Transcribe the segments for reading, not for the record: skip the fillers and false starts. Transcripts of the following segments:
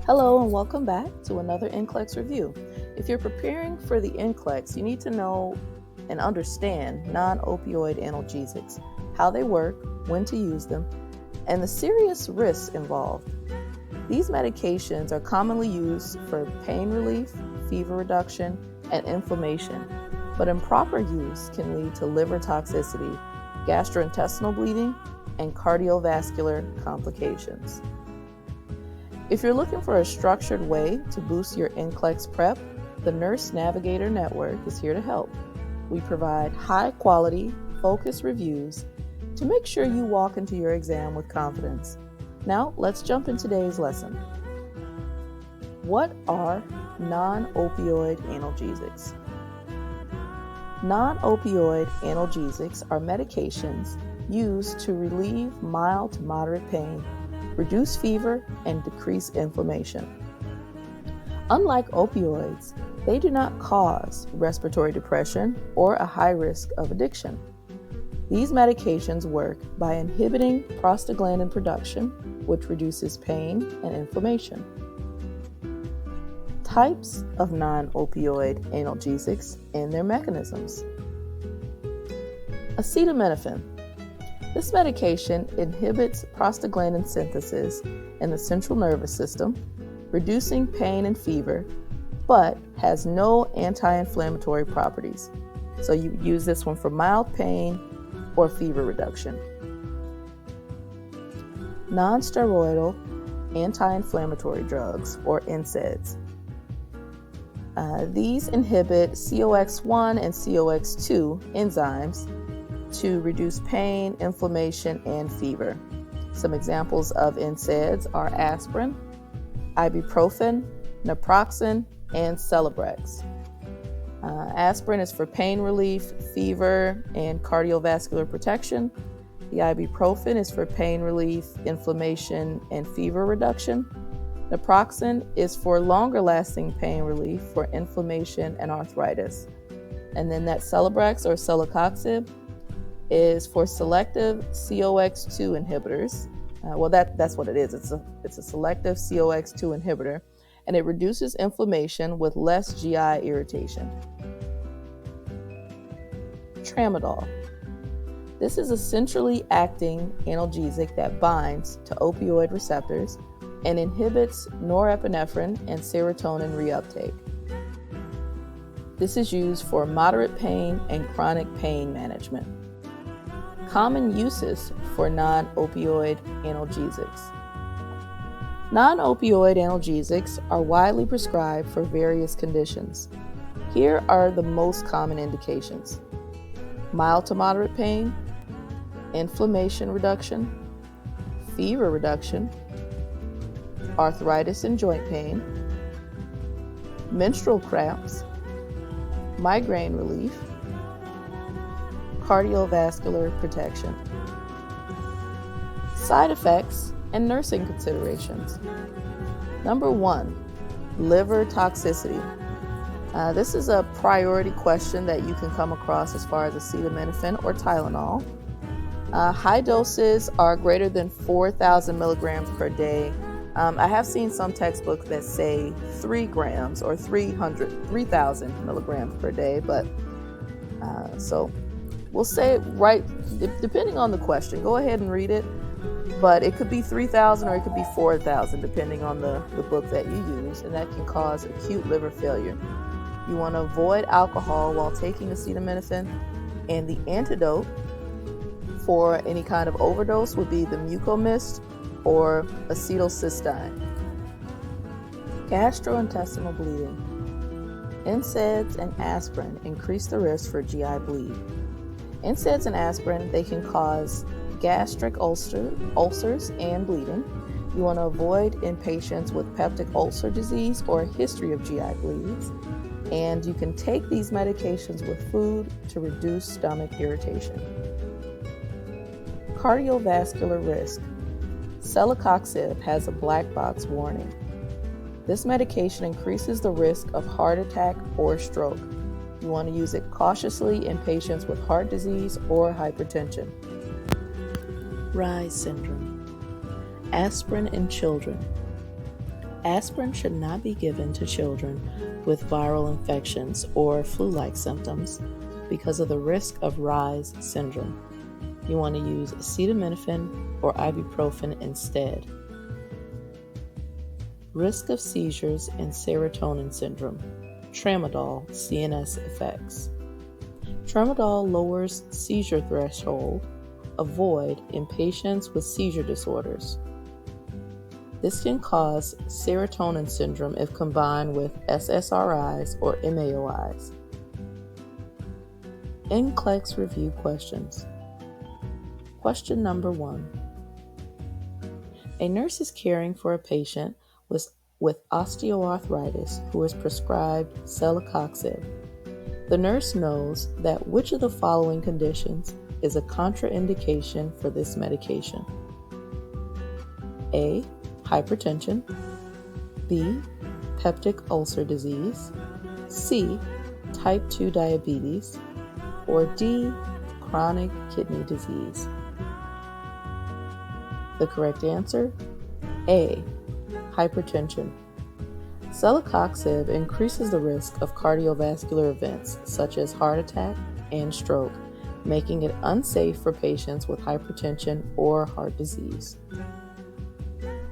Hello and welcome back to another NCLEX review. If you're preparing for the NCLEX, you need to know and understand non-opioid analgesics, how they work, when to use them, and the serious risks involved. These medications are commonly used for pain relief, fever reduction, and inflammation, but improper use can lead to liver toxicity, gastrointestinal bleeding, and cardiovascular complications. If you're looking for a structured way to boost your NCLEX prep, the Nurse Navigator Network is here to help. We provide high-quality, focused reviews to make sure you walk into your exam with confidence. Now, let's jump into today's lesson. What are non-opioid analgesics? Non-opioid analgesics are medications used to relieve mild to moderate pain, reduce fever, and decrease inflammation. Unlike opioids, they do not cause respiratory depression or a high risk of addiction. These medications work by inhibiting prostaglandin production, which reduces pain and inflammation. Types of non-opioid analgesics and their mechanisms. Acetaminophen. This medication inhibits prostaglandin synthesis in the central nervous system, reducing pain and fever, but has no anti-inflammatory properties. So you use this one for mild pain or fever reduction. Non-steroidal anti-inflammatory drugs, or NSAIDs. These inhibit COX-1 and COX-2 enzymes to reduce pain, inflammation, and fever. Some examples of NSAIDs are aspirin, ibuprofen, naproxen, and celecoxib. Aspirin is for pain relief, fever, and cardiovascular protection. The ibuprofen is for pain relief, inflammation, and fever reduction. Naproxen is for longer-lasting pain relief for inflammation and arthritis. And then that celecoxib or celecoxib is for selective COX-2 inhibitors. That's what it is. It's a selective COX-2 inhibitor, and it reduces inflammation with less GI irritation. Tramadol. This is a centrally acting analgesic that binds to opioid receptors and inhibits norepinephrine and serotonin reuptake. This is used for moderate pain and chronic pain management. Common uses for non-opioid analgesics. Non-opioid analgesics are widely prescribed for various conditions. Here are the most common indications: mild to moderate pain, inflammation reduction, fever reduction, arthritis and joint pain, menstrual cramps, migraine relief, cardiovascular protection. Side effects and nursing considerations. Number 1, liver toxicity. This is a priority question that you can come across as far as acetaminophen or Tylenol. High doses are greater than 4,000 milligrams per day. I have seen some textbooks that say 3 grams or 3,000 milligrams per day, but so we'll say right, depending on the question. Go ahead and read it, but it could be 3,000 or it could be 4,000 depending on the book that you use, and that can cause acute liver failure. You want to avoid alcohol while taking acetaminophen, and the antidote for any kind of overdose would be the mucomist or acetylcysteine. Gastrointestinal bleeding. NSAIDs and aspirin increase the risk for GI bleed. NSAIDs and aspirin, they can cause gastric ulcers and bleeding. You want to avoid in patients with peptic ulcer disease or a history of GI bleeds. And you can take these medications with food to reduce stomach irritation. Cardiovascular risk. Celecoxib has a black box warning. This medication increases the risk of heart attack or stroke. You want to use it cautiously in patients with heart disease or hypertension. Reye syndrome. Aspirin in children. Aspirin should not be given to children with viral infections or flu-like symptoms because of the risk of Reye's syndrome. You want to use acetaminophen or ibuprofen instead. Risk of seizures and serotonin syndrome. Tramadol CNS effects. Tramadol lowers seizure threshold, avoid in patients with seizure disorders. This can cause serotonin syndrome if combined with SSRIs or MAOIs. NCLEX review questions. Question number 1. A nurse is caring for a patient with osteoarthritis who is prescribed celecoxib. The nurse knows that which of the following conditions is a contraindication for this medication? A. Hypertension. B. Peptic ulcer disease. C. Type 2 diabetes. Or D. Chronic kidney disease. The correct answer? A. Hypertension. Celecoxib increases the risk of cardiovascular events such as heart attack and stroke, making it unsafe for patients with hypertension or heart disease.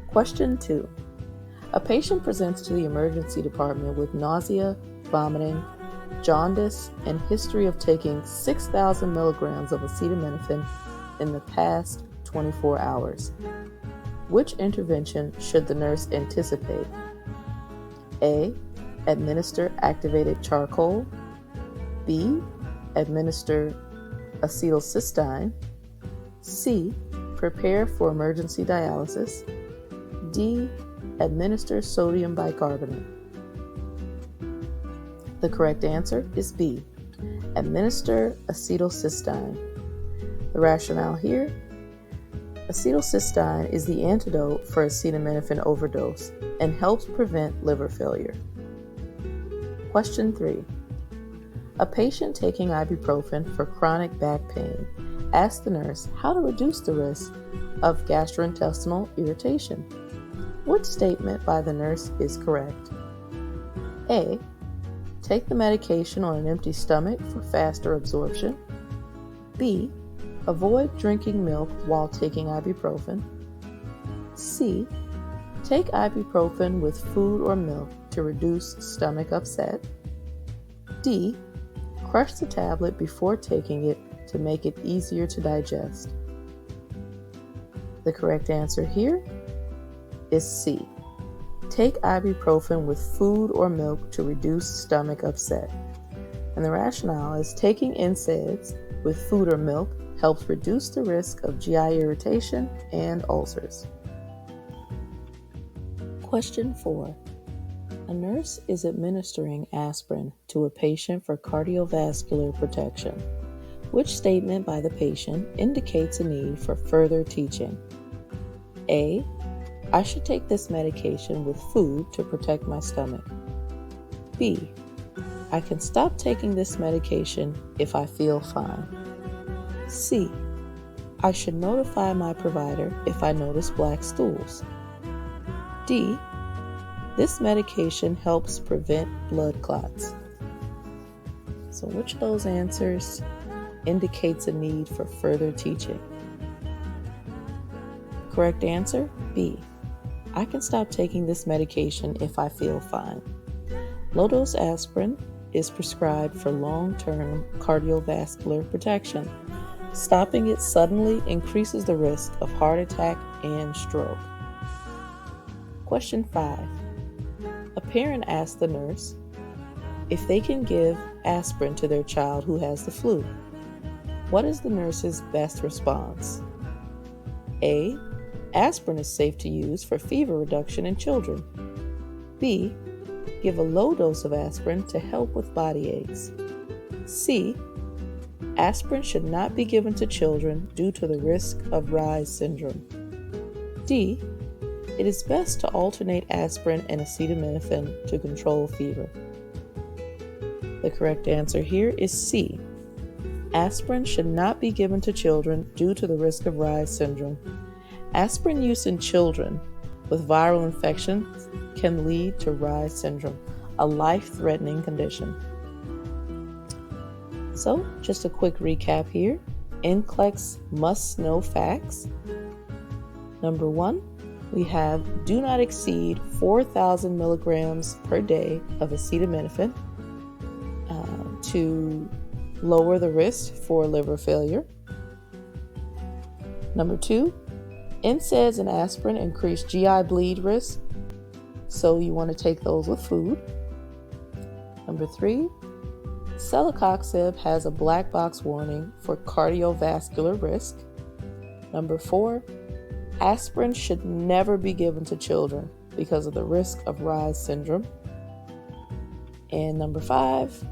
Question 2. A patient presents to the emergency department with nausea, vomiting, jaundice, and history of taking 6,000 milligrams of acetaminophen in the past 24 hours. Which intervention should the nurse anticipate? A. Administer activated charcoal. B. Administer acetylcysteine. C. Prepare for emergency dialysis. D. Administer sodium bicarbonate. The correct answer is B. Administer acetylcysteine. The rationale here: acetylcysteine is the antidote for acetaminophen overdose and helps prevent liver failure. Question 3. A patient taking ibuprofen for chronic back pain asked the nurse how to reduce the risk of gastrointestinal irritation. Which statement by the nurse is correct? A. Take the medication on an empty stomach for faster absorption. B. Avoid drinking milk while taking ibuprofen. C. Take ibuprofen with food or milk to reduce stomach upset. D. Crush the tablet before taking it to make it easier to digest. The correct answer here is C. Take ibuprofen with food or milk to reduce stomach upset. And the rationale is taking NSAIDs with food or milk helps reduce the risk of GI irritation and ulcers. Question 4. A nurse is administering aspirin to a patient for cardiovascular protection. Which statement by the patient indicates a need for further teaching? A. I should take this medication with food to protect my stomach. B. I can stop taking this medication if I feel fine. C. I should notify my provider if I notice black stools. D. This medication helps prevent blood clots. So which of those answers indicates a need for further teaching? Correct answer, B. I can stop taking this medication if I feel fine. Low-dose aspirin is prescribed for long-term cardiovascular protection. Stopping it suddenly increases the risk of heart attack and stroke. Question 5. A parent asked the nurse if they can give aspirin to their child who has the flu. What is the nurse's best response? A. Aspirin is safe to use for fever reduction in children. B. Give a low dose of aspirin to help with body aches. C. Aspirin should not be given to children due to the risk of Reye's syndrome. D. It is best to alternate aspirin and acetaminophen to control fever. The correct answer here is C. Aspirin should not be given to children due to the risk of Reye's syndrome. Aspirin use in children with viral infections can lead to Reye syndrome, a life-threatening condition. So, just a quick recap here. NCLEX must-know facts. Number 1, we have do not exceed 4,000 milligrams per day of acetaminophen to lower the risk for liver failure. Number 2, NSAIDs and aspirin increase GI bleed risk, so you want to take those with food. Number 3, celecoxib has a black box warning for cardiovascular risk. Number 4, aspirin should never be given to children because of the risk of Reye syndrome. And number 5,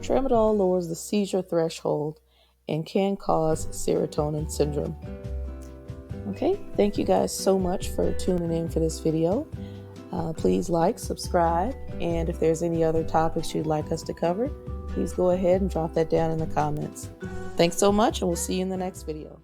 tramadol lowers the seizure threshold and can cause serotonin syndrome. Okay, thank you guys so much for tuning in for this video. Please like, subscribe, and if there's any other topics you'd like us to cover, please go ahead and drop that down in the comments. Thanks so much, and we'll see you in the next video.